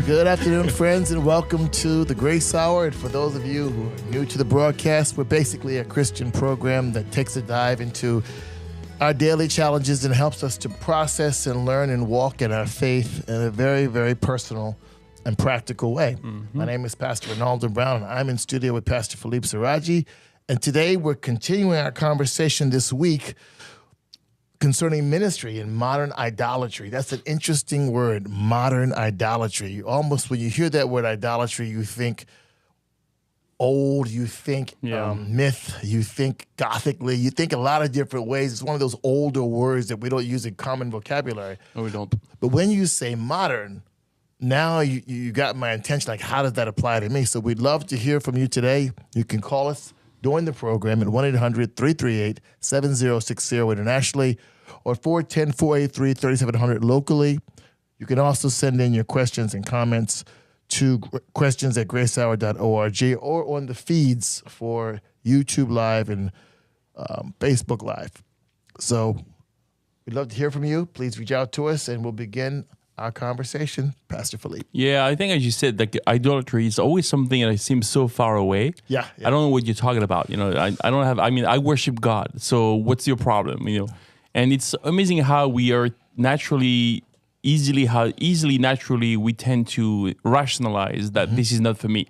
Good afternoon, friends, and welcome to the Grace Hour. And for those of you who are new to the broadcast, we're basically a Christian program that takes a dive into our daily challenges and helps us to process and learn and walk in our faith in a very, very personal and practical way. Mm-hmm. My name is Pastor Renaldo Brown, and I'm in studio with Pastor Philippe Serradji. And today we're continuing our conversation this week concerning ministry and modern idolatry. That's an interesting word, modern idolatry. Almost when you hear that word idolatry, you think old, you think myth, you think gothically, you think a lot of different ways. It's one of those older words that we don't use in common vocabulary. No, we don't. But when you say modern, now you got my attention, like how does that apply to me? So we'd love to hear from you today. You can call us during the program at 1-800-338-7060 internationally or 410-483-3700 locally. You can also send in your questions and comments to questions@gracehour.org or on the feeds for YouTube Live and Facebook Live. So we'd love to hear from you. Please reach out to us and we'll begin our conversation. Pastor Philippe. Yeah, I think as you said, like idolatry is always something that seems so far away. Yeah. I don't know what you're talking about. You know, I worship God. So what's your problem? You know, and it's amazing how we are naturally we tend to rationalize that this is not for me.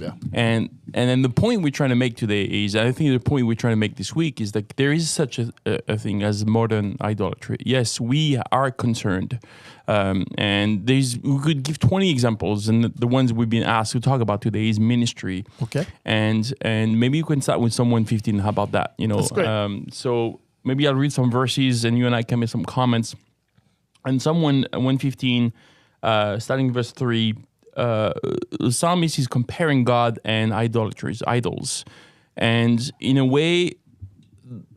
Yeah. And then the point we're trying to make today is, I think the point we're trying to make this week is that there is such a thing as modern idolatry. Yes, we are concerned. And we could give 20 examples, and the ones we've been asked to talk about today is ministry. Okay. And maybe you can start with Psalm 115. How about that? You know, that's great. So maybe I'll read some verses and you and I can make some comments. And Psalm 115, starting verse 3, the psalmist is comparing God and idols. And in a way,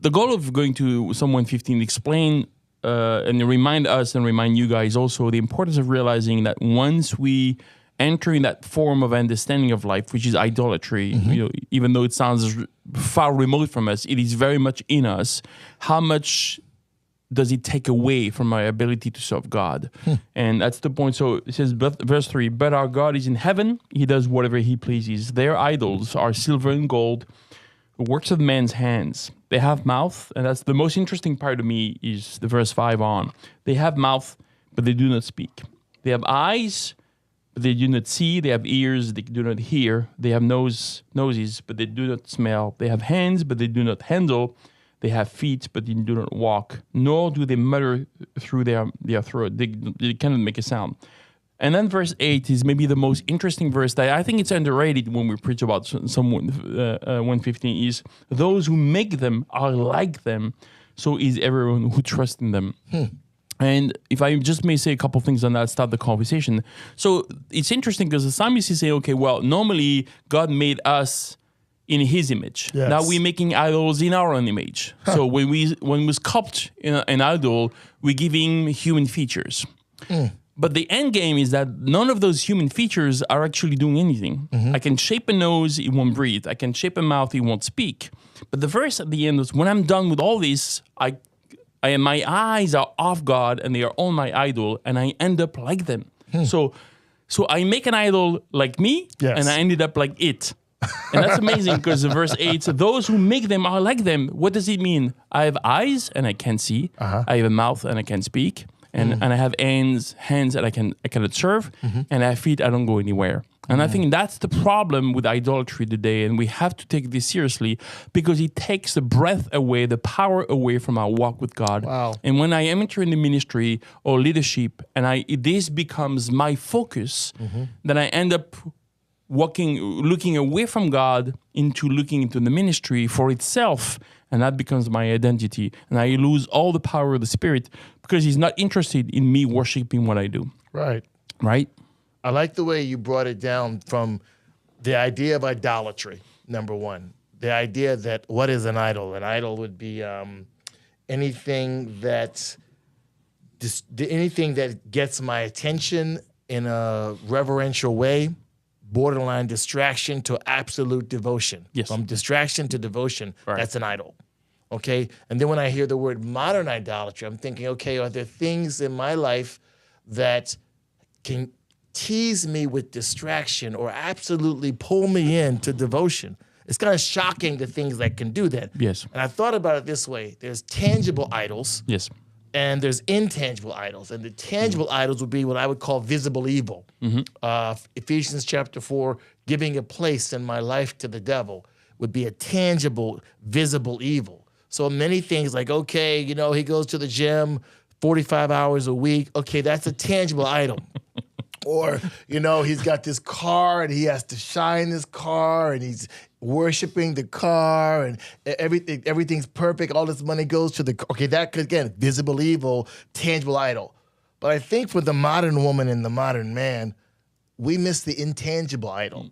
the goal of going to Psalm 115 explain and remind us and remind you guys also the importance of realizing that once we enter in that form of understanding of life, which is idolatry, you know, even though it sounds far remote from us, it is very much in us. How much does it take away from our ability to serve God? And that's the point. So it says, verse 3, but our God is in heaven. He does whatever he pleases. Their idols are silver and gold, works of man's hands. They have mouth, and that's the most interesting part to me is the verse 5 on. They have mouth, but they do not speak. They have eyes, but they do not see. They have ears, they do not hear. They have noses, but they do not smell. They have hands, but they do not handle. They have feet, but they do not walk, nor do they mutter through their throat. They cannot make a sound. And then verse 8 is maybe the most interesting verse that I think it's underrated when we preach about Psalm 115 is, those who make them are like them, so is everyone who trusts in them. And if I just may say a couple things on that, start the conversation. So it's interesting because the psalmist is saying, okay, well, normally God made us in his image. Yes. Now we're making idols in our own image. So when we sculpt an idol, we're giving human features. But the end game is that none of those human features are actually doing anything. I can shape a nose, it won't breathe. I can shape a mouth, it won't speak. But the verse at the end is, when I'm done with all this, my eyes are off God and they are on my idol, and I end up like them. So I make an idol like me, and I ended up like it. And that's amazing because verse 8, so those who make them are like them. What does it mean? I have eyes and I can see. I have a mouth and I can speak. And I have hands and I cannot serve. And I have feet, I don't go anywhere. And I think that's the problem with idolatry today. And we have to take this seriously because it takes the breath away, the power away from our walk with God. Wow. And when I enter in the ministry or leadership and this becomes my focus, then I end up looking away from God looking into the ministry for itself, and that becomes my identity. And I lose all the power of the Spirit because he's not interested in me worshiping what I do. Right. I like the way you brought it down from the idea of idolatry, number one. The idea that what is an idol? An idol would be anything that gets my attention in a reverential way, borderline distraction to absolute devotion. Yes. From distraction to devotion, Right. That's an idol. Okay? And then when I hear the word modern idolatry, I'm thinking, okay, are there things in my life that can tease me with distraction or absolutely pull me into devotion. It's kind of shocking the things that can do that. Yes. And I thought about it this way. There's tangible idols. Yes. And there's intangible idols. And the tangible idols would be what I would call visible evil. Ephesians chapter 4, giving a place in my life to the devil would be a tangible, visible evil. So many things like, okay, he goes to the gym 45 hours a week. Okay, that's a tangible item. Or, he's got this car and he has to shine this car and he's worshiping the car and everything's perfect. All this money goes to the car. Okay, that could, again, visible evil, tangible idol. But I think for the modern woman and the modern man, we miss the intangible idol.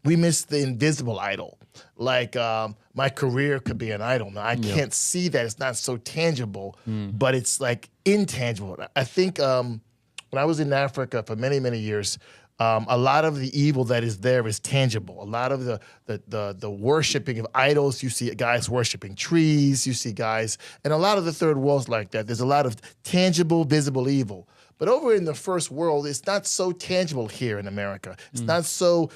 We miss the invisible idol. Like my career could be an idol. Now, I can't see that. It's not so tangible, but it's like intangible. I think when I was in Africa for many, many years, a lot of the evil that is there is tangible. A lot of the worshiping of idols, you see guys worshiping trees, you see guys, and a lot of the third world's like that. There's a lot of tangible, visible evil. But over in the first world, it's not so tangible here in America. It's not so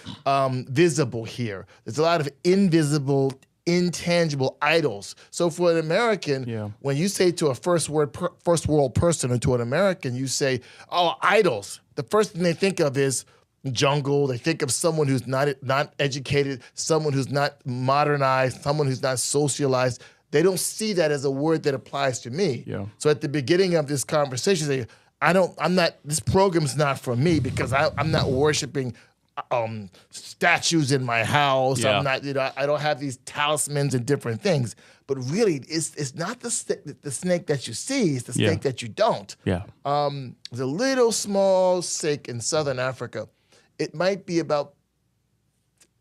visible here. There's a lot of invisible, intangible idols. So for an American, when you say to a first world person or to an American, you say, oh, idols. The first thing they think of is jungle. They think of someone who's not educated, someone who's not modernized, someone who's not socialized. They don't see that as a word that applies to me. So at the beginning of this conversation, they this program's not for me because I'm not worshiping statues in my house. I'm not, I don't have these talismans and different things. But really, it's not the snake that you see, it's the snake that you don't. There's a little small snake in southern Africa. It might be about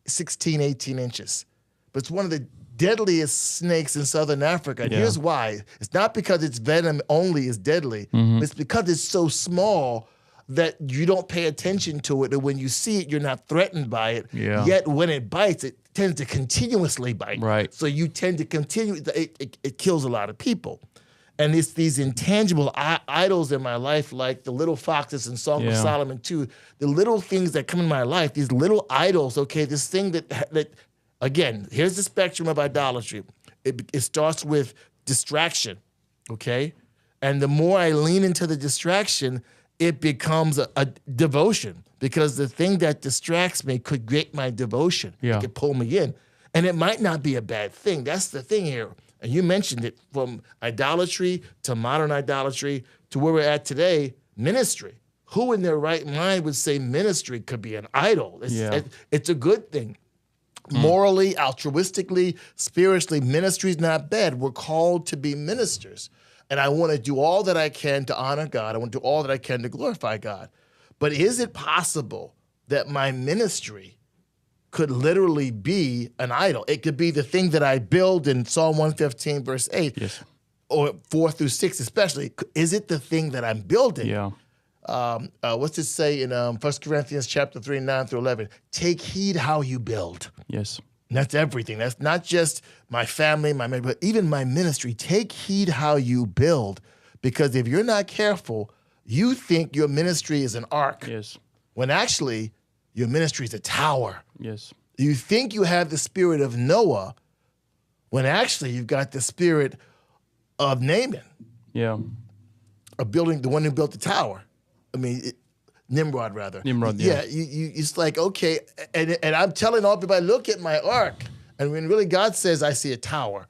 16, 18 inches. But it's one of the deadliest snakes in southern Africa. And here's why. It's not because its venom only is deadly. It's because it's so small that you don't pay attention to it. And when you see it, you're not threatened by it. Yet when it bites, it tends to continuously bite. Right. So you tend to continue. It kills a lot of people. And it's these intangible idols in my life, like the little foxes in Song of Solomon 2, the little things that come in my life, these little idols, okay, this thing that again, here's the spectrum of idolatry. It starts with distraction, okay? And the more I lean into the distraction, it becomes a devotion because the thing that distracts me could get my devotion. It could pull me in. And it might not be a bad thing. That's the thing here. And you mentioned it, from idolatry to modern idolatry to where we're at today, ministry. Who in their right mind would say ministry could be an idol? It's a good thing. Morally, altruistically, spiritually, ministry is not bad. We're called to be ministers. And I want to do all that I can to honor God. I want to do all that I can to glorify God. But is it possible that my ministry could literally be an idol? It could be the thing that I build in Psalm 115, verse 8, or 4 through 6 especially. Is it the thing that I'm building? What's it say in 1 Corinthians chapter 3, 9 through 11? Take heed how you build. And that's everything. That's not just my family, but even my ministry. Take heed how you build, because if you're not careful, you think your ministry is an ark. When actually, your ministry is a tower. You think you have the spirit of Noah, when actually you've got the spirit of Naaman. Of building, the one who built the tower. I mean, Nimrod, rather. It's like, okay, and I'm telling all everybody, look at my ark. And when really God says, I see a tower.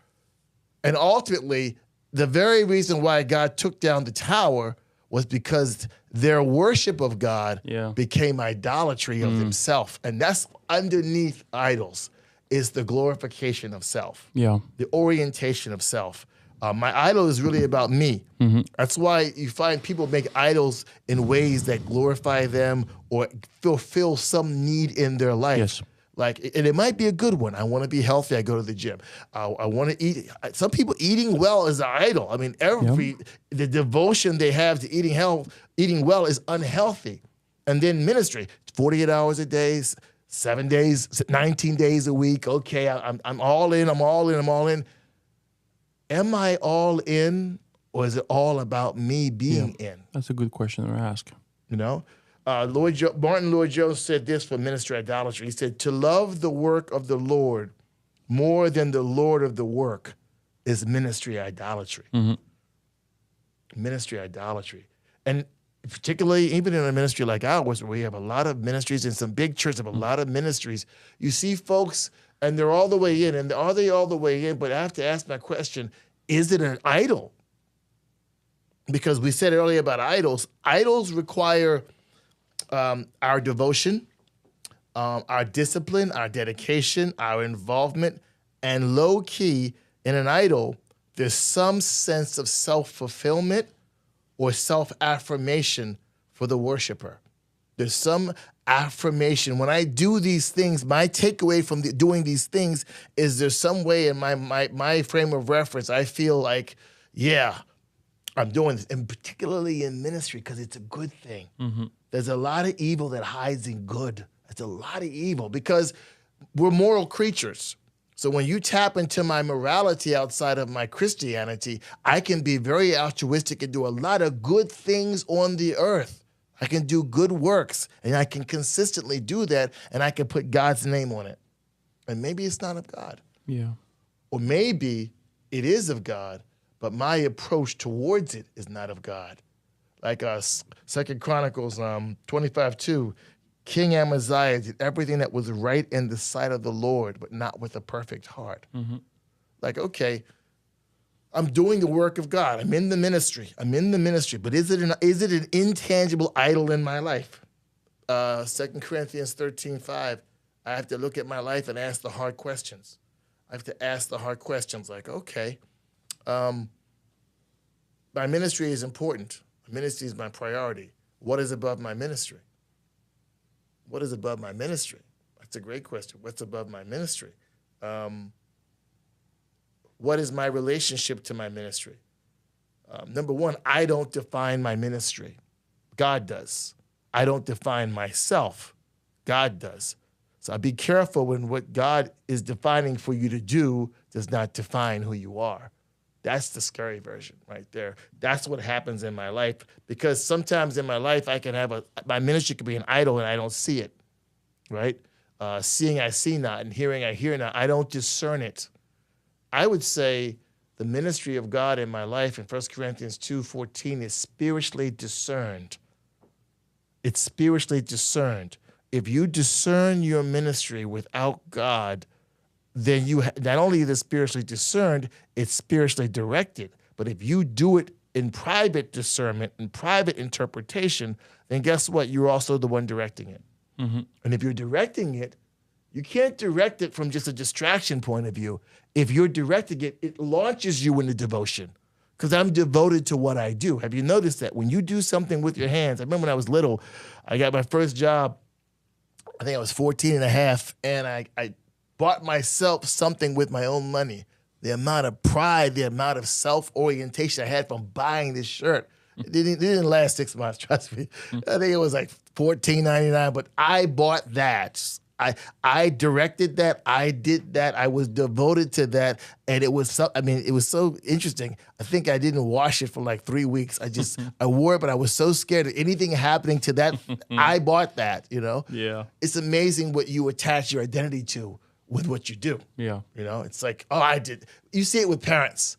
And ultimately, the very reason why God took down the tower was because their worship of God became idolatry of themselves. And that's underneath idols, is the glorification of self, the orientation of self. My idol is really about me. That's why you find people make idols in ways that glorify them or fulfill some need in their life. Like, and it might be a good one. I want to be healthy. I go to the gym. I want to eat. Some people, eating well is an idol. I mean, the devotion they have to eating well is unhealthy. And then ministry, 48 hours a day, 7 days, 19 days a week. Okay, I'm all in. I'm all in. I'm all in. Am I all in, or is it all about me being in? That's a good question to ask. You know? Martin Lloyd-Jones said this for ministry idolatry. He said, to love the work of the Lord more than the Lord of the work is ministry idolatry. Ministry idolatry. And particularly even in a ministry like ours, where we have a lot of ministries, and some big churches have a lot of ministries, you see folks, and they're all the way in, and are they all the way in? But I have to ask my question, is it an idol? Because we said earlier about idols. Idols require our devotion, our discipline, our dedication, our involvement, and low key in an idol, there's some sense of self-fulfillment or self-affirmation for the worshiper. There's some affirmation. When I do these things, my takeaway from doing these things is there's some way in my frame of reference, I feel like, yeah, I'm doing this, and particularly in ministry, because it's a good thing. There's a lot of evil that hides in good. There's a lot of evil because we're moral creatures. So when you tap into my morality outside of my Christianity, I can be very altruistic and do a lot of good things on the earth. I can do good works, and I can consistently do that, and I can put God's name on it. And maybe it's not of God. Yeah. Or maybe it is of God, but my approach towards it is not of God. Like 2 Chronicles 25:2, King Amaziah did everything that was right in the sight of the Lord, but not with a perfect heart. Like, okay, I'm doing the work of God. I'm in the ministry. But is it an intangible idol in my life? 2 Corinthians 13:5, I have to look at my life and ask the hard questions. I have to ask the hard questions like, okay, my ministry is important. My ministry is my priority. What is above my ministry? What is above my ministry? That's a great question. What's above my ministry? What is my relationship to my ministry? Number one, I don't define my ministry. God does. I don't define myself. God does. So be careful when what God is defining for you to do does not define who you are. That's the scary version right there. That's what happens in my life, because sometimes in my life I can have my ministry could be an idol and I don't see it, right? Seeing I see not, and hearing I hear not. I don't discern it. I would say the ministry of God in my life in 1 Corinthians 2:14 is spiritually discerned. It's spiritually discerned. If you discern your ministry without God, then you not only is it spiritually discerned, it's spiritually directed. But if you do it in private discernment and private interpretation, then guess what? You're also the one directing it. And if you're directing it, you can't direct it from just a distraction point of view. If you're directing it, it launches you into devotion, because I'm devoted to what I do. Have you noticed that when you do something with your hands? I remember when I was little, I got my first job, I think I was 14 and a half, and I bought myself something with my own money. The amount of pride, the amount of self-orientation I had from buying this shirt, it didn't last 6 months, trust me. I think it was like $14.99, but I bought that. I directed that. I did that. I was devoted to that. And it was so interesting. I think I didn't wash it for like 3 weeks. I wore it, but I was so scared of anything happening to that. I bought that, you know? Yeah. It's amazing what you attach your identity to with what you do. Yeah. You know, it's like, oh, I did. You see it with parents.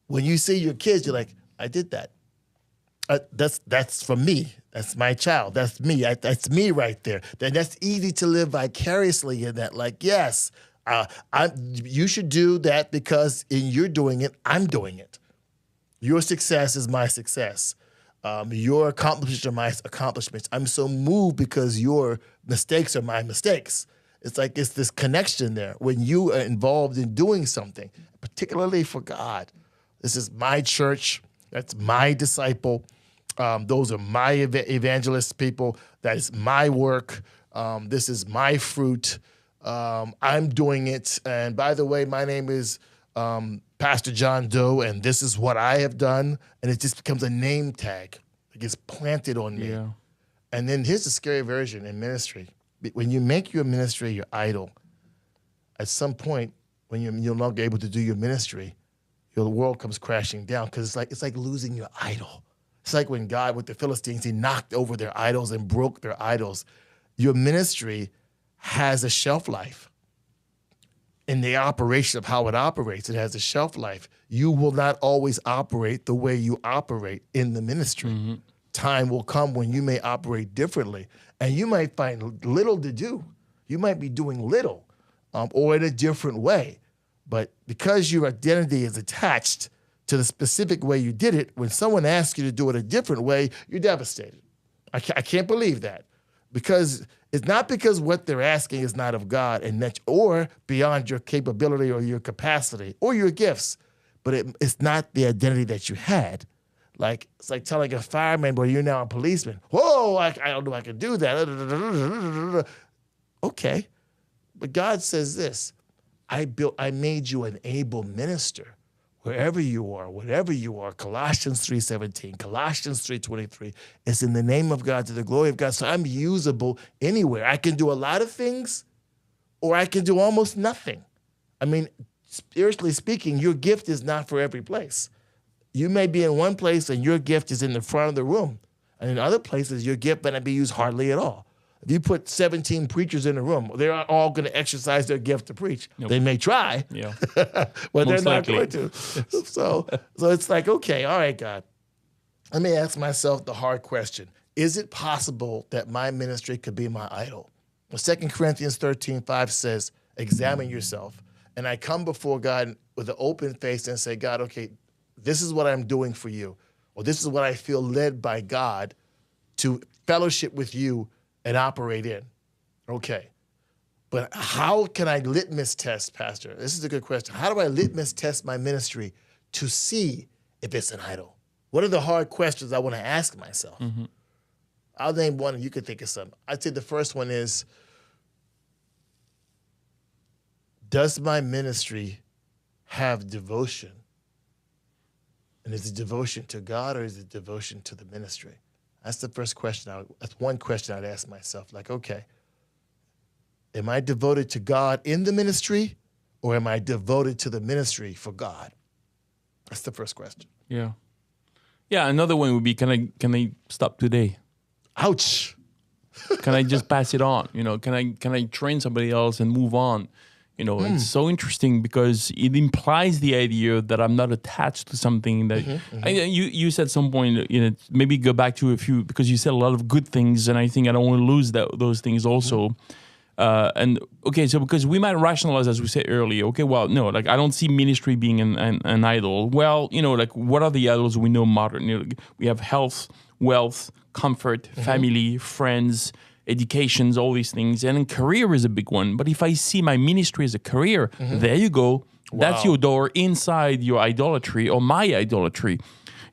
When you see your kids, you're like, I did that. That's for me. That's my child. That's me. That's me right there. That's easy to live vicariously in that. Like, yes, you should do that because in you're doing it, I'm doing it. Your success is my success. Your accomplishments are my accomplishments. I'm so moved because your mistakes are my mistakes. It's like it's this connection there when you are involved in doing something, particularly for God. This is my church. That's my disciple. Those are my evangelist people. That is my work. This is my fruit. I'm doing it. And by the way, my name is Pastor John Doe, and this is what I have done. And it just becomes a name tag. It gets planted on me. Yeah. And then here's the scary version in ministry. When you make your ministry your idol, at some point, when you're no longer able to do your ministry, your world comes crashing down, because it's like losing your idol. It's like when God, with the Philistines, he knocked over their idols and broke their idols. Your ministry has a shelf life. In the operation of how it operates, it has a shelf life. You will not always operate the way you operate in the ministry. Mm-hmm. Time will come when you may operate differently, and you might find little to do. You might be doing little or in a different way. But because your identity is attached to the specific way you did it, when someone asks you to do it a different way, you're devastated. I can't believe that. Because it's not because what they're asking is not of God and that, or beyond your capability or your capacity or your gifts, but it's not the identity that you had. Like, it's like telling a fireman, well, you're now a policeman. Whoa, I don't know I can do that. Okay. But God says this, I made you an able minister. Wherever you are, whatever you are, Colossians 3:17, Colossians 3:23, it's in the name of God to the glory of God. So I'm usable anywhere. I can do a lot of things, or I can do almost nothing. I mean, spiritually speaking, your gift is not for every place. You may be in one place and your gift is in the front of the room. And in other places, your gift may not be used hardly at all. If you put 17 preachers in a room, they're not all going to exercise their gift to preach. Nope. They may try, but they're not going to. So it's like, okay, all right, God. Let me ask myself the hard question. Is it possible that my ministry could be my idol? Well, 2 Corinthians 13:5 says, examine yourself. And I come before God with an open face and say, God, okay, this is what I'm doing for you. Or this is what I feel led by God to fellowship with you and operate in. Okay. But how can I litmus test, Pastor? This is a good question. How do I litmus test my ministry to see if it's an idol? What are the hard questions I want to ask myself? Mm-hmm. I'll name one and you could think of some. I'd say the first one is, does my ministry have devotion? And is it devotion to God or is it devotion to the ministry? That's the first question. That's one question I'd ask myself. Like, okay, am I devoted to God in the ministry or am I devoted to the ministry for God? That's the first question. Yeah. Yeah, another one would be, can I stop today? Ouch. Can I just pass it on? Can I train somebody else and move on? It's so interesting because it implies the idea that I'm not attached to something that you said some point, maybe go back to a few, because you said a lot of good things, and I think I don't want to lose those things also. And okay, so because we might rationalize, as we said earlier, okay, well, no, like I don't see ministry being an idol. Well, like what are the idols we know modern? We have health, wealth, comfort, family, friends, educations, all these things. And then career is a big one. But if I see my ministry as a career, there you go. Wow. That's your door inside your idolatry or my idolatry.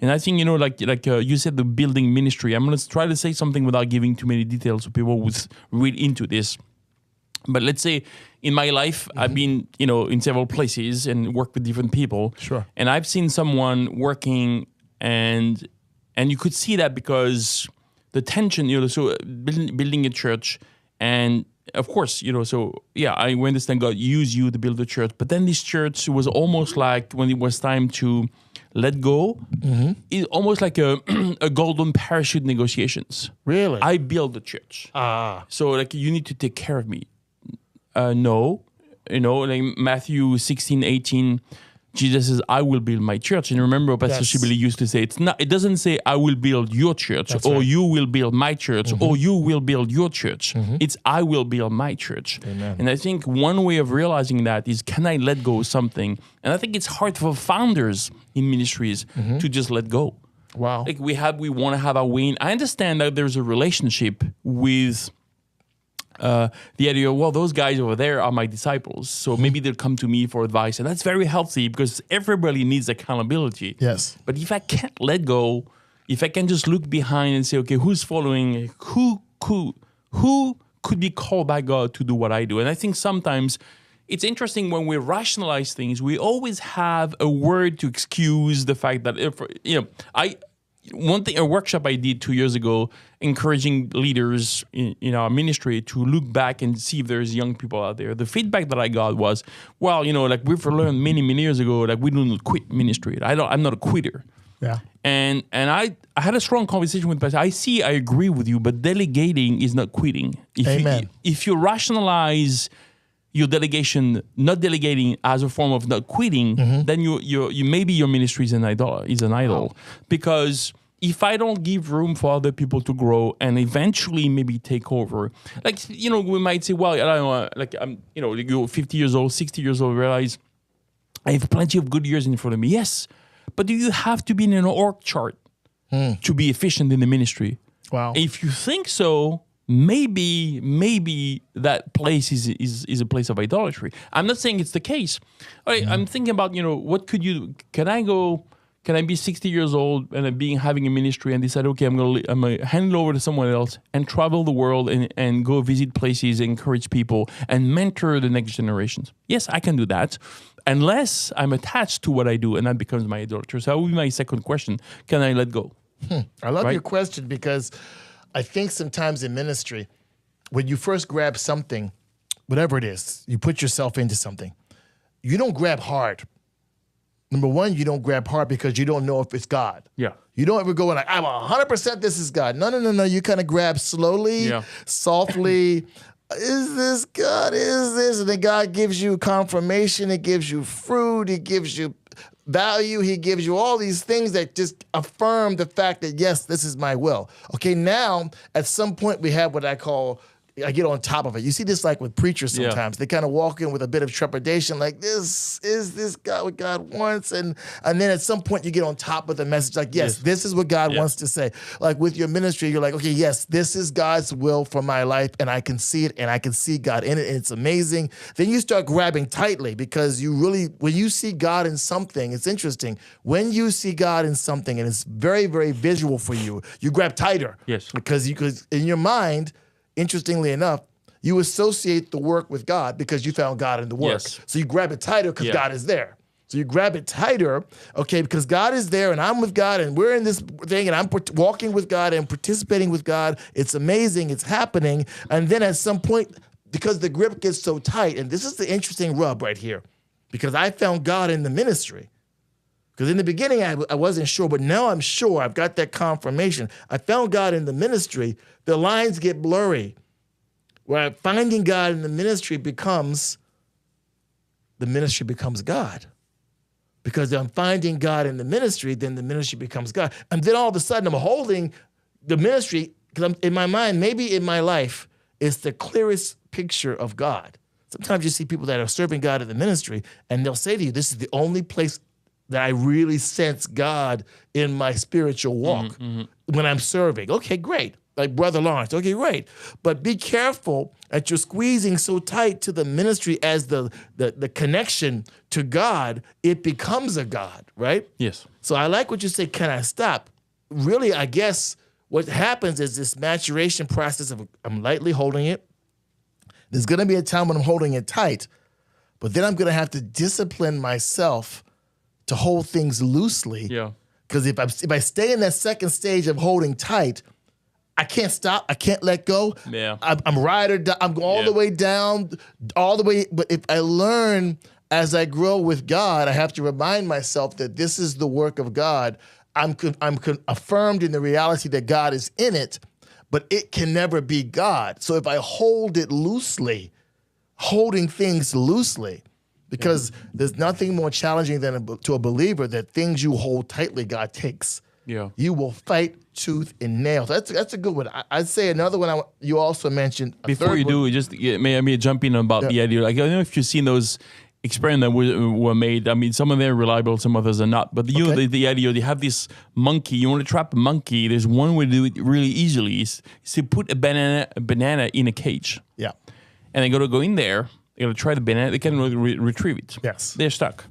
And I think, like you said, the building ministry. I'm going to try to say something without giving too many details so people would read into this. But let's say in my life, I've been, in several places and worked with different people. Sure. And I've seen someone working and you could see that because the tension, so building a church, and of course, so yeah, I understand God used you to build a church, but then this church was almost like when it was time to let go, it's almost like a golden parachute negotiations. Really? I built the church. So like you need to take care of me. No, like Matthew 16:18. Jesus says, I will build my church. And remember, Pastor Shibeli used to say, it doesn't say, I will build your church, that's or right. You will build my church, or you will build your church. It's, I will build my church. Amen. And I think one way of realizing that is, can I let go of something? And I think it's hard for founders in ministries to just let go. Wow. Like we want to have our way in. I understand that there's a relationship with the idea, well, those guys over there are my disciples, so maybe they'll come to me for advice, and that's very healthy because everybody needs accountability. Yes. But if I can't let go, if I can just look behind and say, okay, who's following? Who could be called by God to do what I do? And I think sometimes it's interesting when we rationalize things, we always have a word to excuse the fact that a workshop I did 2 years ago, encouraging leaders in our ministry to look back and see if there's young people out there. The feedback that I got was, well, like we've learned many years ago, like we don't quit ministry. I'm not a quitter. Yeah. And I had a strong conversation with Pastor. I agree with you, but delegating is not quitting. Amen. If you rationalize your delegation, not delegating as a form of not quitting, then you maybe your ministry is an idol. Wow. Because if I don't give room for other people to grow and eventually maybe take over, like, we might say, well, I don't know, like you're 50 years old, 60 years old, realize I have plenty of good years in front of me. Yes, but do you have to be in an org chart to be efficient in the ministry? Wow. If you think so, maybe that place is a place of idolatry. I'm not saying it's the case. All right, I'm thinking about, what could you, can I be 60 years old and having a ministry and decide, okay, I'm gonna hand it over to someone else and travel the world and go visit places, encourage people, and mentor the next generations? Yes, I can do that, unless I'm attached to what I do, and that becomes my idolatry. So that would be my second question: can I let go? I love your question, because I think sometimes in ministry, when you first grab something, whatever it is, you put yourself into something, you don't grab hard. Number one, you don't grab hard because you don't know if it's God. Yeah. You don't ever go like, I'm 100% this is God. No. You kind of grab slowly, softly. Is this God? Is this? And then God gives you confirmation. He gives you fruit. He gives you value. He gives you all these things that just affirm the fact that, yes, this is my will. Okay, now, at some point, we have what I get on top of it. You see this like with preachers sometimes. They kind of walk in with a bit of trepidation, like, this God what God wants? And then at some point you get on top of the message, like, yes, this is what God wants to say. Like with your ministry, you're like, okay, yes, this is God's will for my life, and I can see it, and I can see God in it, and it's amazing. Then you start grabbing tightly, because when you see God in something, it's interesting. When you see God in something and it's very, very visual for you, you grab tighter. Yes. Because in your mind, interestingly enough, you associate the work with God because you found God in the work. Yes. So you grab it tighter because God is there. So you grab it tighter, okay, because God is there and I'm with God and we're in this thing and I'm walking with God and participating with God. It's amazing. It's happening. And then at some point, because the grip gets so tight, and this is the interesting rub right here, because I found God in the ministry. Because in the beginning, I wasn't sure, but now I'm sure. I've got that confirmation. I found God in the ministry. The lines get blurry. Where finding God in the ministry becomes God. Because I'm finding God in the ministry, then the ministry becomes God. And then all of a sudden, I'm holding the ministry, because in my mind, maybe in my life, it's the clearest picture of God. Sometimes you see people that are serving God in the ministry, and they'll say to you, this is the only place that I really sense God in my spiritual walk when I'm serving. Okay, great. Like Brother Lawrence. Okay, great. But be careful that you're squeezing so tight to the ministry as the connection to God, it becomes a God, right? Yes. So I like what you say, can I stop? Really, I guess what happens is this maturation process of I'm lightly holding it. There's going to be a time when I'm holding it tight, but then I'm going to have to discipline myself to hold things loosely. Yeah. Because if I stay in that second stage of holding tight, I can't stop. I can't let go. Yeah. I'm ride or die. I'm going all the way down, all the way. But if I learn as I grow with God, I have to remind myself that this is the work of God. I'm affirmed in the reality that God is in it, but it can never be God. So if I hold it loosely, holding things loosely, because there's nothing more challenging than to a believer that things you hold tightly, God takes. Yeah. You will fight tooth and nail. That's a good one. I'd say another one you also mentioned. Before you do, just may I jump in about the idea. Like, I don't know if you've seen those experiments that were made. I mean, some of them are reliable, some others are not. But the idea, you have this monkey. You want to trap a monkey. There's one way to do it really easily. Is to put a banana in a cage. Yeah. And they got to go in there. They got to try the banana. They can't retrieve it. Yes. They're stuck.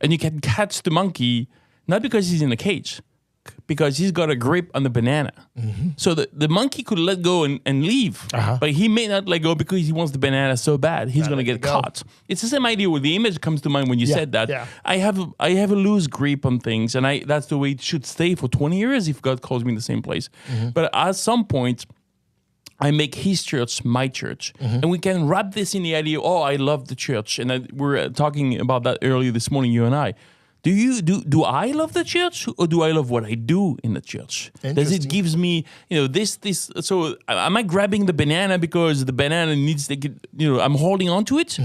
And you can catch the monkey, not because he's in a cage, because he's got a grip on the banana. Mm-hmm. So the monkey could let go and leave, but he may not let go because he wants the banana so bad. He's going to get caught. It's the same idea with the image comes to mind when you said that. Yeah. I have a loose grip on things, and that's the way it should stay for 20 years if God calls me in the same place. Mm-hmm. But at some point, I make his church my church. Mm-hmm. And we can wrap this in the idea, I love the church. And we were talking about that earlier this morning, you and I. do I love the church or do I love what I do in the church? Does it gives me, this, so am I grabbing the banana because the banana needs to get, I'm holding on to it?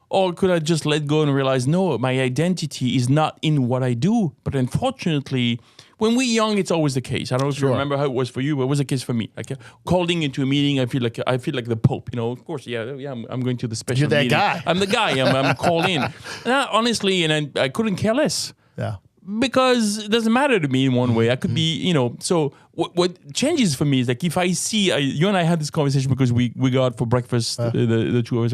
Or could I just let go and realize, no, my identity is not in what I do. But unfortunately, when we're young, it's always the case. I don't know if you remember how it was for you, but it was the case for me. Like calling into a meeting, I feel like the Pope. Of course, I'm going to the special. You're that meeting. guy. I'm the guy. I'm called in. And honestly, I couldn't care less. Yeah. Because it doesn't matter to me in one way. I could be, so what changes for me is like if I see, you and I had this conversation because we go out for breakfast, the two of us.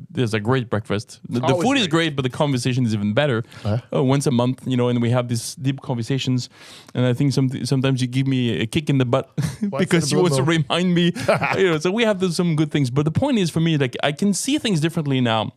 There's a great breakfast. The food is great, but the conversation is even better. Once a month, and we have these deep conversations. And I think sometimes you give me a kick in the butt because you also remind me. So we have some good things. But the point is for me, like I can see things differently now.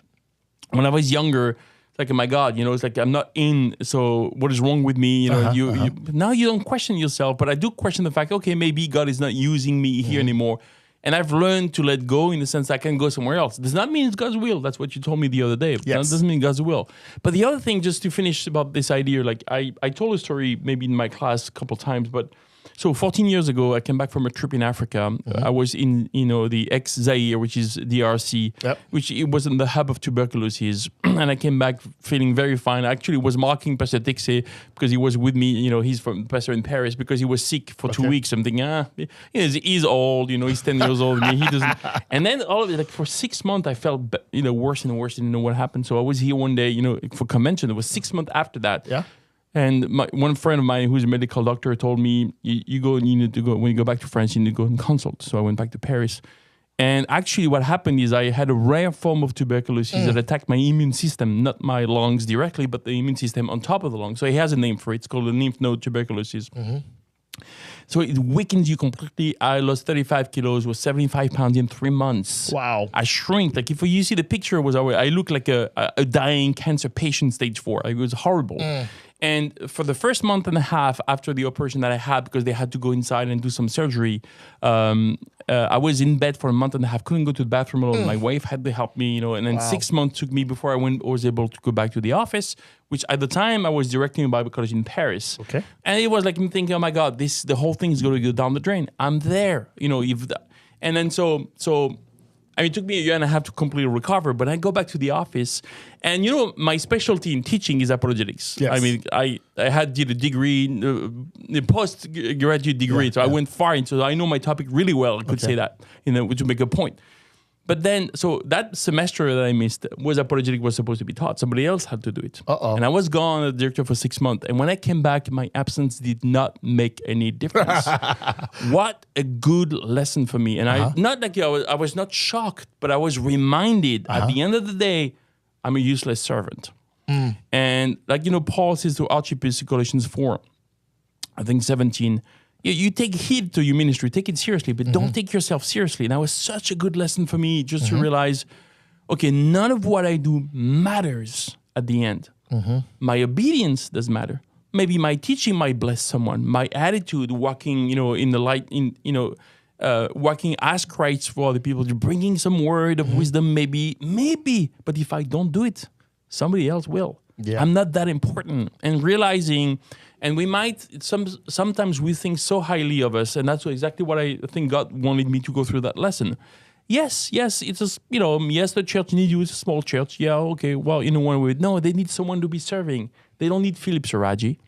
When I was younger, like, oh my God, it's like I'm not in. So what is wrong with me? You now you don't question yourself, but I do question the fact. Okay, maybe God is not using me here anymore, and I've learned to let go in the sense I can go somewhere else. Does not mean it's God's will. That's what you told me the other day. Yes. That doesn't mean God's will. But the other thing, just to finish about this idea, like I told a story maybe in my class a couple of times, but. So 14 years ago, I came back from a trip in Africa. I was in, the ex-Zaire, which is DRC, which it was in the hub of tuberculosis. And I came back feeling very fine. I actually was mocking Pastor Texe because he was with me. He's from Pastor in Paris because he was sick for 2 weeks. I'm thinking, he's old, he's 10 years old. He doesn't. And then all of it, like for 6 months, I felt, worse and worse. Didn't know what happened. So I was here one day, for convention. It was 6 months after that. Yeah. And one friend of mine who's a medical doctor told me, you need to go, when you go back to France, you need to go and consult. So I went back to Paris. And actually what happened is I had a rare form of tuberculosis that attacked my immune system, not my lungs directly, but the immune system on top of the lungs. So it has a name for it. It's called a lymph node tuberculosis. So it weakens you completely. I lost 35 kilos, was 75 pounds in 3 months. Wow. I shrinked. Like if you see the picture, I looked like a dying cancer patient, stage 4. It was horrible. And for the first month and a half after the operation that I had, because they had to go inside and do some surgery, I was in bed for a month and a half, couldn't go to the bathroom alone. My wife had to help me, and then 6 months took me before I was able to go back to the office, which at the time I was directing a Bible college in Paris. Okay. And it was like me thinking, oh my God, the whole thing is going to go down the drain. I'm there, and then so it took me a year and a half to completely recover, but I go back to the office and, my specialty in teaching is apologetics. Yes. I mean, I did a degree, a postgraduate degree, so I went far into, I know my topic really well, I could say that, to make a point. But then, so that semester that I missed was apologetic was supposed to be taught. Somebody else had to do it. And I was gone as director for 6 months. And when I came back, my absence did not make any difference. What a good lesson for me. And I was not shocked, but I was reminded at the end of the day, I'm a useless servant. And Paul says to Archippus, Galatians 4, I think 17, you take heed to your ministry, take it seriously, but don't take yourself seriously. And that was such a good lesson for me just to realize, okay, none of what I do matters at the end. My obedience does matter. Maybe my teaching might bless someone. My attitude, walking, in the light, walking as Christ for other people, bringing some word of wisdom, maybe. But if I don't do it, somebody else will. Yeah. I'm not that important. And realizing, and we might, sometimes we think so highly of us, and that's exactly what I think God wanted me to go through that lesson. Yes, it's just, yes, the church needs you, it's a small church. Yeah, okay, well, in one way. No, they need someone to be serving. They don't need Philippe Serradji.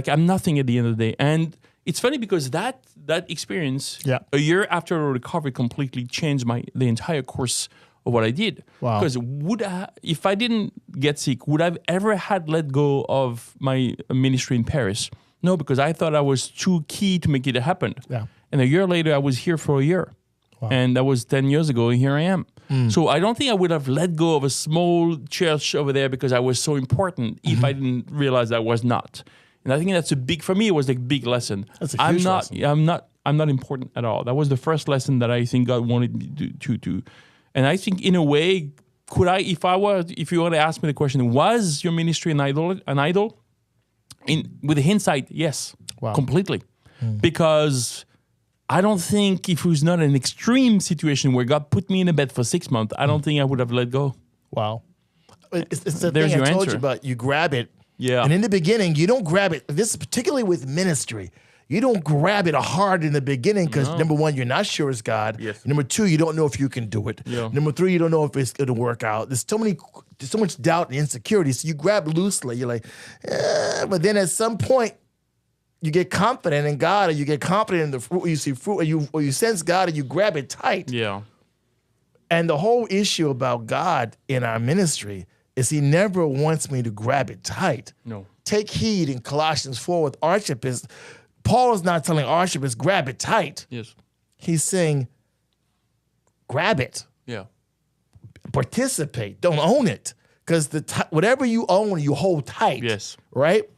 I'm nothing at the end of the day. And it's funny because that experience, a year after I recovered, completely changed the entire course of what I did. Wow. Because if I didn't get sick, would I have ever had let go of my ministry in Paris? No, because I thought I was too key to make it happen. Yeah. And a year later, I was here for a year. Wow. And that was 10 years ago, and here I am. So I don't think I would have let go of a small church over there because I was so important if I didn't realize I was not. And I think that's for me, it was a big lesson. That's a huge lesson. I'm not important at all. That was the first lesson that I think God wanted me to do. And I think in a way, if you want to ask me the question, was your ministry an idol? With hindsight, yes, completely. Because I don't think if it was not an extreme situation where God put me in a bed for 6 months, I don't think I would have let go. Wow. It's the thing I told you about. You grab it Yeah. And in the beginning, you don't grab it. This is particularly with ministry. You don't grab it hard in the beginning because number one, you're not sure it's God. Yes. Number two, you don't know if you can do it. Yeah. Number three, you don't know if it's going to work out. There's so much doubt and insecurity. So you grab loosely. You're like, but then at some point, you get confident in God, or you get confident in the fruit. Or you see fruit, or you sense God, and you grab it tight. Yeah. And the whole issue about God in our ministry is He never wants me to grab it tight. No. Take heed in Colossians 4 with Archippus. Paul is not telling Archippus, grab it tight. Yes. He's saying, grab it. Yeah. Participate. Don't own it. Because whatever you own, you hold tight. Yes. Right?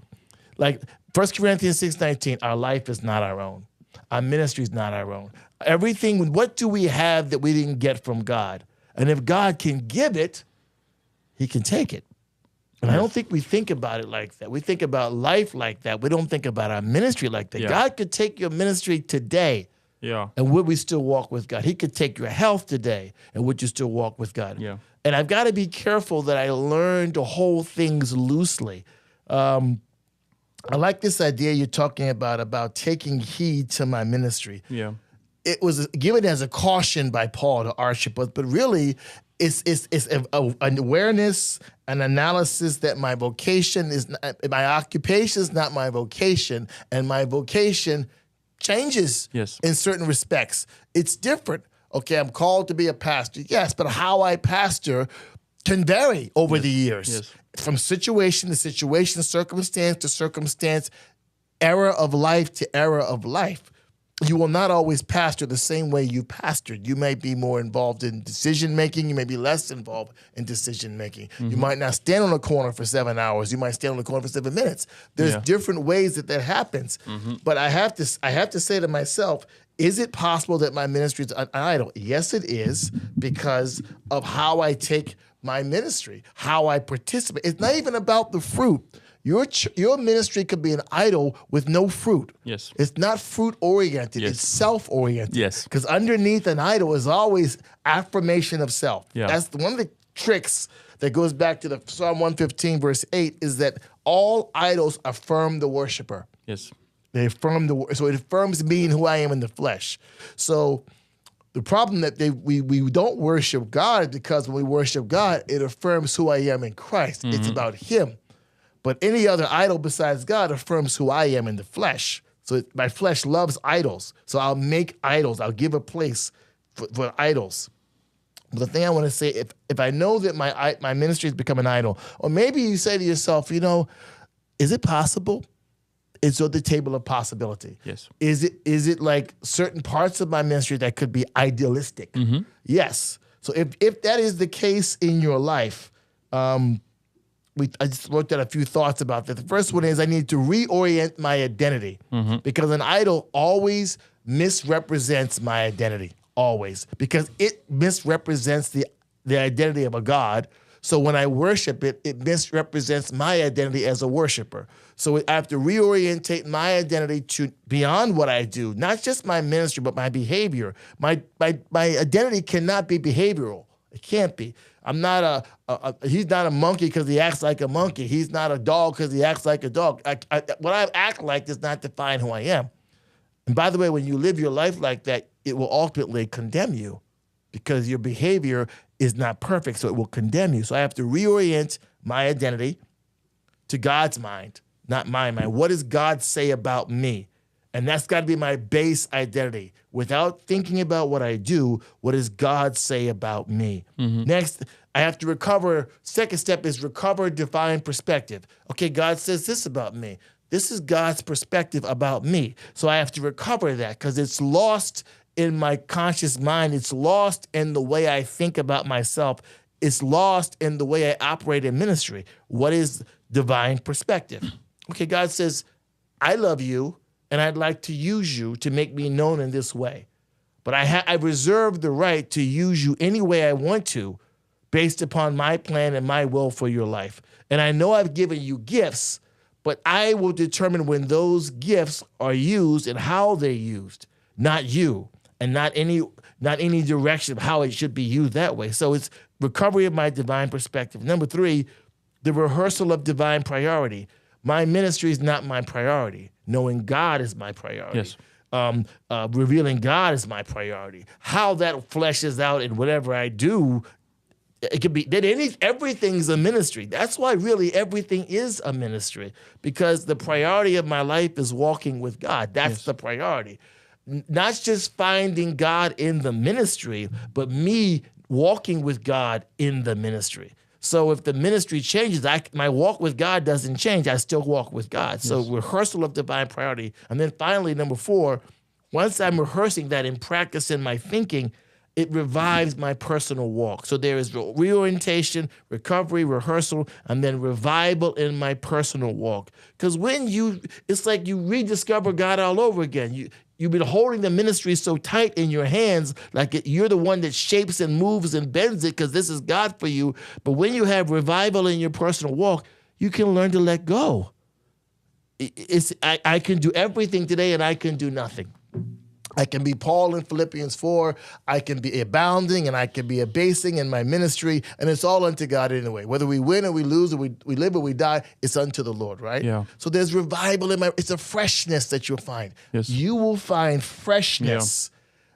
Like 1 Corinthians 6:19, our life is not our own. Our ministry is not our own. Everything, what do we have that we didn't get from God? And if God can give it, He can take it. And I don't think we think about it like that. We think about life like that. We don't think about our ministry like that. Yeah. God could take your ministry today, Yeah. and would we still walk with God? He could take your health today, and would you still walk with God? Yeah. And I've got to be careful that I learn to hold things loosely. I like this idea you're talking about taking heed to my ministry. Yeah. It was given as a caution by Paul to Archippus, but really it's an awareness, an analysis that my vocation is not, my occupation is not my vocation, and my vocation changes Yes. in certain respects. It's different. Okay, I'm called to be a pastor, yes, but how I pastor can vary over the years. Yes. From situation to situation, circumstance to circumstance, era of life to era of life. You will not always pastor the same way you pastored. You may be more involved in decision making. You may be less involved in decision making. You might not stand on a corner for 7 hours. You might stand on the corner for 7 minutes. There's different ways that happens. But I have to say to myself, is it possible that my ministry is an idol? Yes, it is, because of how I take my ministry, how I participate. It's not even about the fruit. Your ministry could be an idol with no fruit. Yes. It's not fruit-oriented. Yes. It's self-oriented. Yes. Because underneath an idol is always affirmation of self. Yeah. That's one of the tricks that goes back to the Psalm 115, verse 8, is that all idols affirm the worshiper. Yes. They affirm so it affirms me and who I am in the flesh. So the problem that we don't worship God is because when we worship God, it affirms who I am in Christ. It's about Him. But any other idol besides God affirms who I am in the flesh. So my flesh loves idols. So I'll make idols. I'll give a place for idols. But the thing I want to say, if I know that my ministry has become an idol, or maybe you say to yourself, is it possible? It's on the table of possibility. Yes. Is it like certain parts of my ministry that could be idealistic? Yes. So if that is the case in your life, I just looked at a few thoughts about that. The first one is I need to reorient my identity, because an idol always misrepresents my identity, always, because it misrepresents the identity of a God. So when I worship it, it misrepresents my identity as a worshiper. So I have to reorientate my identity to beyond what I do, not just my ministry, but my behavior. My identity cannot be behavioral. It can't be. I'm not he's not a monkey because he acts like a monkey. He's not a dog because he acts like a dog. What I act like does not define who I am. And by the way, when you live your life like that, it will ultimately condemn you, because your behavior is not perfect, so it will condemn you. So I have to reorient my identity to God's mind, not my mind. What does God say about me? And that's got to be my base identity. Without thinking about what I do, what does God say about me? Next, I have to recover. Second step is recover divine perspective. Okay, God says this about me. This is God's perspective about me. So I have to recover that, because it's lost in my conscious mind. It's lost in the way I think about myself. It's lost in the way I operate in ministry. What is divine perspective? Okay, God says, I love you, and I'd like to use you to make me known in this way. But I reserve the right to use you any way I want to, based upon my plan and my will for your life. And I know I've given you gifts, but I will determine when those gifts are used and how they're used, not you, and not any direction of how it should be used that way. So it's recovery of my divine perspective. Number 3, the rehearsal of divine priority. My ministry is not my priority. Knowing God is my priority. Yes. Revealing God is my priority. How that fleshes out in whatever I do, it could be that everything's a ministry. That's why really everything is a ministry, because the priority of my life is walking with God. That's the priority. Not just finding God in the ministry, but me walking with God in the ministry. So if the ministry changes, my walk with God doesn't change. I still walk with God. So rehearsal of divine priority. And then finally, number 4, once I'm rehearsing that in practice in my thinking, it revives my personal walk. So there is reorientation, recovery, rehearsal, and then revival in my personal walk. Because it's like you rediscover God all over again. You've been holding the ministry so tight in your hands, like you're the one that shapes and moves and bends it because this is God for you. But when you have revival in your personal walk, you can learn to let go. I can do everything today and I can do nothing. I can be Paul in Philippians 4. I can be abounding and I can be abasing in my ministry, and it's all unto God anyway. Whether we win or we lose or we live or we die, it's unto the Lord, right? Yeah. So there's revival it's a freshness that you'll find. Yes. You will find freshness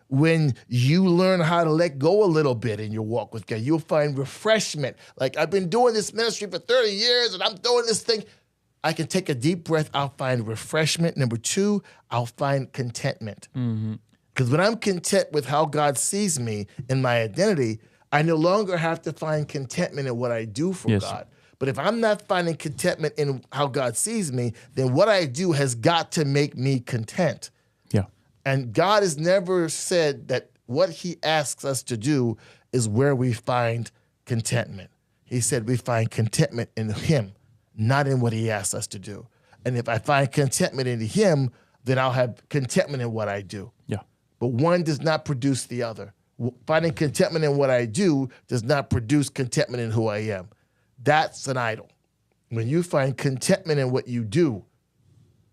when you learn how to let go a little bit in your walk with God. You'll find refreshment. Like, I've been doing this ministry for 30 years and I'm doing this thing. I can take a deep breath. I'll find refreshment. Number 2, I'll find contentment. Because when I'm content with how God sees me in my identity, I no longer have to find contentment in what I do for God. But if I'm not finding contentment in how God sees me, then what I do has got to make me content. Yeah. And God has never said that what he asks us to do is where we find contentment. He said we find contentment in him, not in what he asks us to do. And if I find contentment in him, then I'll have contentment in what I do. Yeah. But one does not produce the other. Finding contentment in what I do does not produce contentment in who I am. That's an idol. When you find contentment in what you do,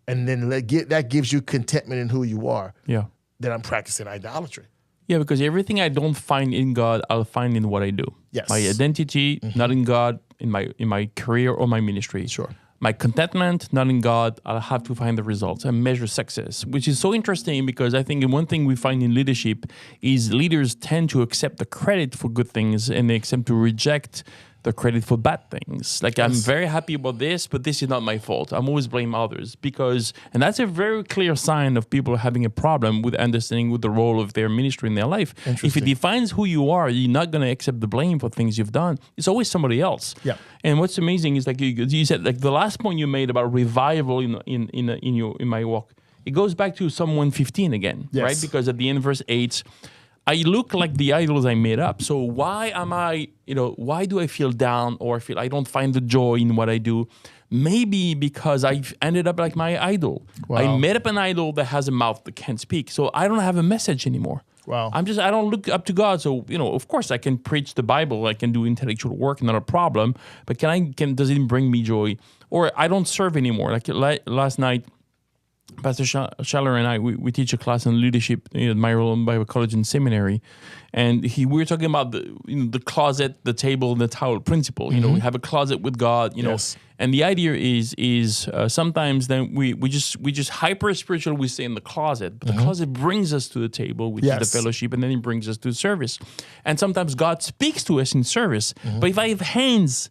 and then that gives you contentment in who you are, then I'm practicing idolatry. Yeah, because everything I don't find in God, I'll find in what I do. Yes. My identity, not in God, in my career or my ministry. Sure. My contentment, not in God, I'll have to find the results and measure success, which is so interesting because I think one thing we find in leadership is leaders tend to accept the credit for good things and they accept to reject the credit for bad things. Like, I'm very happy about this, but this is not my fault. I'm always blame others and that's a very clear sign of people having a problem with understanding with the role of their ministry in their life. If it defines who you are, you're not going to accept the blame for things you've done. It's always somebody else. Yeah. And what's amazing is, like you said, like the last point you made about revival in my walk, it goes back to Psalm 115 again, right? Because at the end of verse 8, I look like the idols I made up. So why do I feel down or feel I don't find the joy in what I do? Maybe because I've ended up like my idol. Wow. I made up an idol that has a mouth that can't speak. So I don't have a message anymore. Wow. I don't look up to God. So, of course I can preach the Bible. I can do intellectual work, not a problem. But does it bring me joy? Or I don't serve anymore. Like last night, Pastor Schaller and I, we teach a class on leadership at my role in Bible College and Seminary, and we were talking about the closet, the table, and the towel principle. We have a closet with God. And the idea is sometimes then we just hyper spiritual. We stay in the closet, but the closet brings us to the table, which is the fellowship, and then it brings us to service. And sometimes God speaks to us in service. But if I have hands,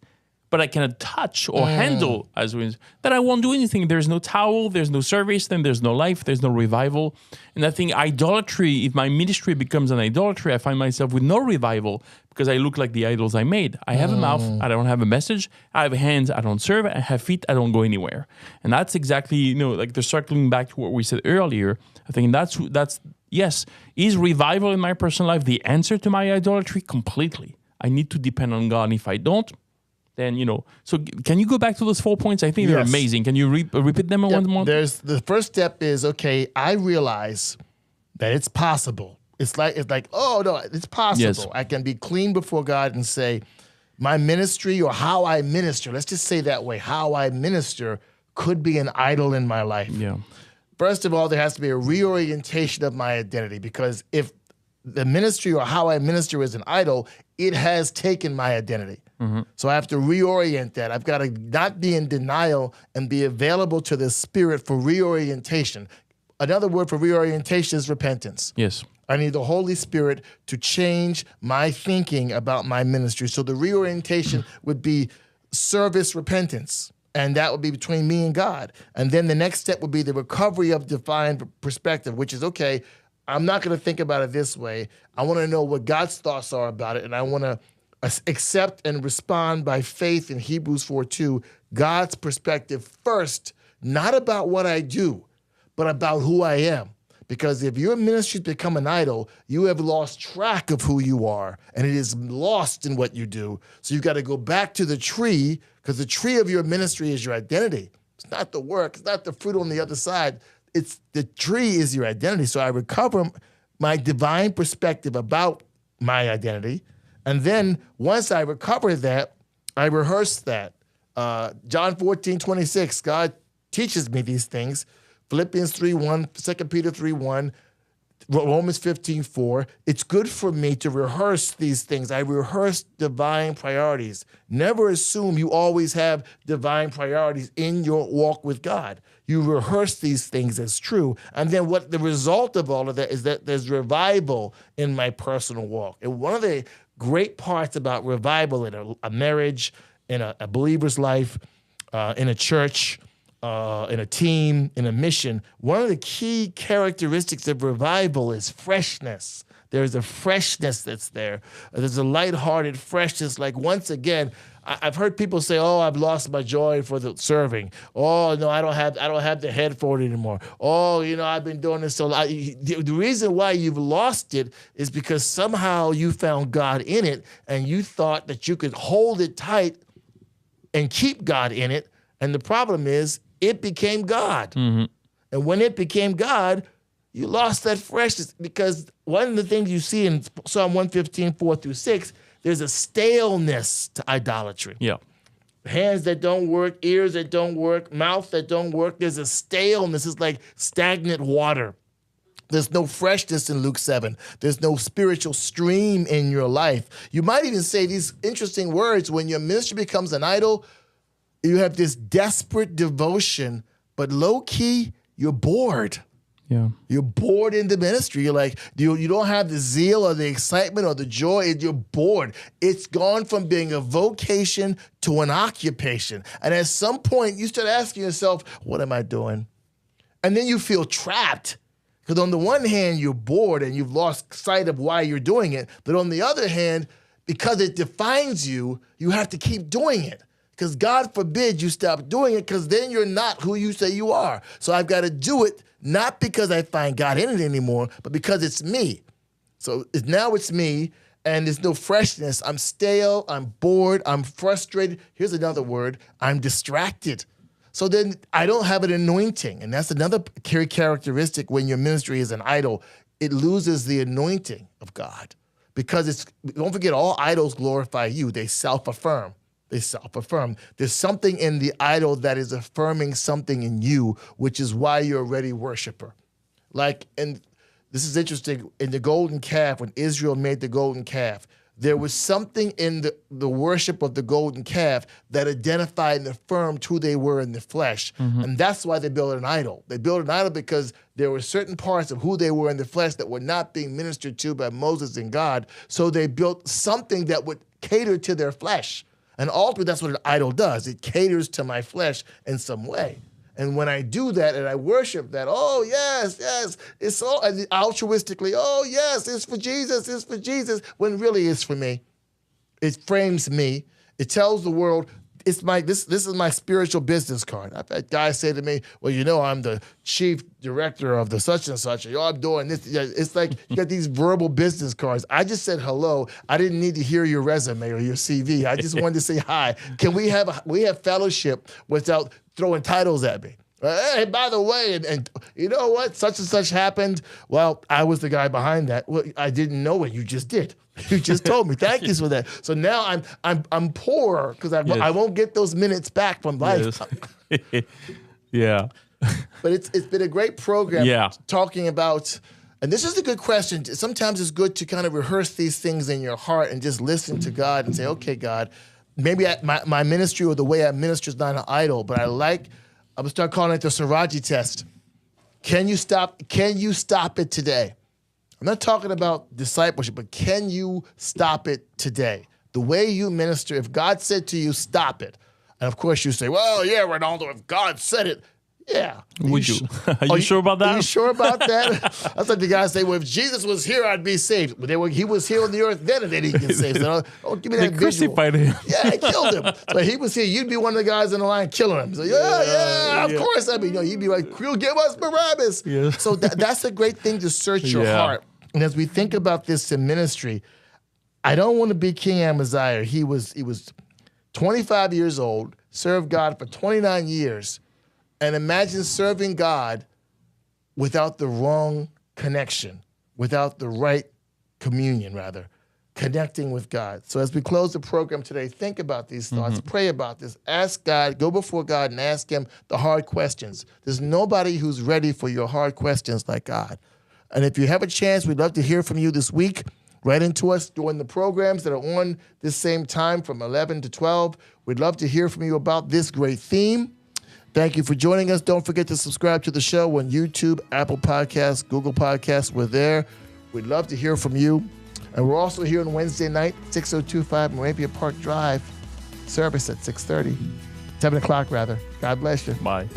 but I cannot touch or handle then I won't do anything. There's no towel, there's no service, then there's no life, there's no revival. And I think idolatry, if my ministry becomes an idolatry, I find myself with no revival because I look like the idols I made. I have a mouth, I don't have a message. I have hands, I don't serve. I have feet, I don't go anywhere. And that's exactly, like the circling back to what we said earlier. I think that's yes. Is revival in my personal life the answer to my idolatry? Completely. I need to depend on God. And if I don't, then, so can you go back to those 4 points? I think they're amazing. Can you repeat them one more? The first step is, okay, I realize that it's possible. It's like, oh no, it's possible. Yes. I can be clean before God and say, my ministry or how I minister, let's just say that way, how I minister could be an idol in my life. Yeah. First of all, there has to be a reorientation of my identity, because if the ministry or how I minister is an idol, it has taken my identity. So I have to reorient that. I've got to not be in denial and be available to the Spirit for reorientation. Another word for reorientation is repentance. Yes. I need the Holy Spirit to change my thinking about my ministry. So the reorientation would be service repentance, and that would be between me and God. And then the next step would be the recovery of divine perspective, which is, okay, I'm not going to think about it this way. I want to know what God's thoughts are about it, and I want to accept and respond by faith in Hebrews 4:2, God's perspective first, not about what I do, but about who I am. Because if your ministry's become an idol, you have lost track of who you are, and it is lost in what you do. So you've got to go back to the tree, because the tree of your ministry is your identity. It's not the work. It's not the fruit on the other side. It's the tree is your identity. So I recover my divine perspective about my identity, and then once I recover that, I rehearse that. John 14:26, God teaches me these things. Philippians 3:1, 2 Peter 3:1, Romans 15:4. It's good for me to rehearse these things. I rehearse divine priorities. Never assume you always have divine priorities in your walk with God. You rehearse these things as true. And then what the result of all of that is that there's revival in my personal walk. And one of the great parts about revival in a marriage, in a believer's life, in a church, in a team, in a mission, one of the key characteristics of revival is freshness. There's a freshness that's there. There's a lighthearted freshness. Like, once again, I've heard people say, "Oh, I've lost my joy for the serving." "Oh, no, I don't have the head for it anymore." "Oh, I've been doing this so long." The reason why you've lost it is because somehow you found God in it, and you thought that you could hold it tight and keep God in it. And the problem is, it became God. Mm-hmm. And when it became God, you lost that freshness, because one of the things you see in Psalm 115, 4-6, there's a staleness to idolatry. Yeah. Hands that don't work, ears that don't work, mouth that don't work. There's a staleness. It's like stagnant water. There's no freshness in Luke 7. There's no spiritual stream in your life. You might even say these interesting words: when your ministry becomes an idol, you have this desperate devotion, but low-key, you're bored. Yeah. You're bored in the ministry. You're like, you don't have the zeal or the excitement or the joy. You're bored. It's gone from being a vocation to an occupation. And at some point, you start asking yourself, what am I doing? And then you feel trapped. Because on the one hand, you're bored and you've lost sight of why you're doing it. But on the other hand, because it defines you, you have to keep doing it. Because God forbid you stop doing it, because then you're not who you say you are. So I've got to do it, not because I find God in it anymore, but because it's me. So now it's me, and there's no freshness. I'm stale, I'm bored, I'm frustrated. Here's another word: I'm distracted. So then I don't have an anointing. And that's another characteristic when your ministry is an idol. It loses the anointing of God. Because don't forget, all idols glorify you. They self-affirm. They self-affirm. There's something in the idol that is affirming something in you, which is why you're a ready worshiper. Like, and this is interesting, in the golden calf, when Israel made the golden calf, there was something in the worship of the golden calf that identified and affirmed who they were in the flesh. Mm-hmm. And that's why they built an idol. They built an idol because there were certain parts of who they were in the flesh that were not being ministered to by Moses and God. So they built something that would cater to their flesh. And ultimately, that's what an idol does. It caters to my flesh in some way. And when I do that and I worship that, oh, yes, it's so altruistically, oh, yes, it's for Jesus, when really it's for me. It frames me. It tells the world, this is my spiritual business card. I've had guys say to me, well, I'm the chief director of the such and such, or I'm doing this. It's like you got these verbal business cards. I just said hello. I didn't need to hear your resume or your CV. I just wanted to say hi. Can we have fellowship without throwing titles at me? Hey, by the way, and you know what? Such and such happened. Well, I was the guy behind that. Well, I didn't know it. You just did. You just told me. Thank you for that. So now I'm poor because I won't get those minutes back from life. Yes. Yeah. But it's been a great program talking about, and this is a good question. Sometimes it's good to kind of rehearse these things in your heart and just listen to God and say, okay, God, maybe my ministry or the way I minister is not an idol, but I'm gonna start calling it the Serradji test. Can you stop it today? I'm not talking about discipleship, but can you stop it today? The way you minister, if God said to you, stop it. And of course you say, well, yeah, Renaldo, if God said it, yeah. Would you? Are you sure about that? Are you sure about that? That's like the guys say, well, if Jesus was here, I'd be saved. But he was here on the earth then, and then he get saved. So don't give me that visual. Crucified him. Yeah, they killed him. So he was here. You'd be one of the guys in the line killing him. So of course. I mean, you'd be like, give us Barabbas. Yeah. So that's a great thing to search your heart. And as we think about this in ministry, I don't want to be King Amaziah. He was 25 years old, served God for 29 years. And imagine serving God without the wrong connection, without the right communion, rather, connecting with God. So as we close the program today, think about these thoughts, pray about this, ask God, go before God and ask him the hard questions. There's nobody who's ready for your hard questions like God. And if you have a chance, we'd love to hear from you this week. Write into us during the programs that are on this same time from 11 to 12. We'd love to hear from you about this great theme. Thank you for joining us. Don't forget to subscribe to the show on YouTube, Apple Podcasts, Google Podcasts. We're there. We'd love to hear from you. And we're also here on Wednesday night, 6025 Moravia Park Drive. Service at 6:30. 7 o'clock, rather. God bless you. Bye.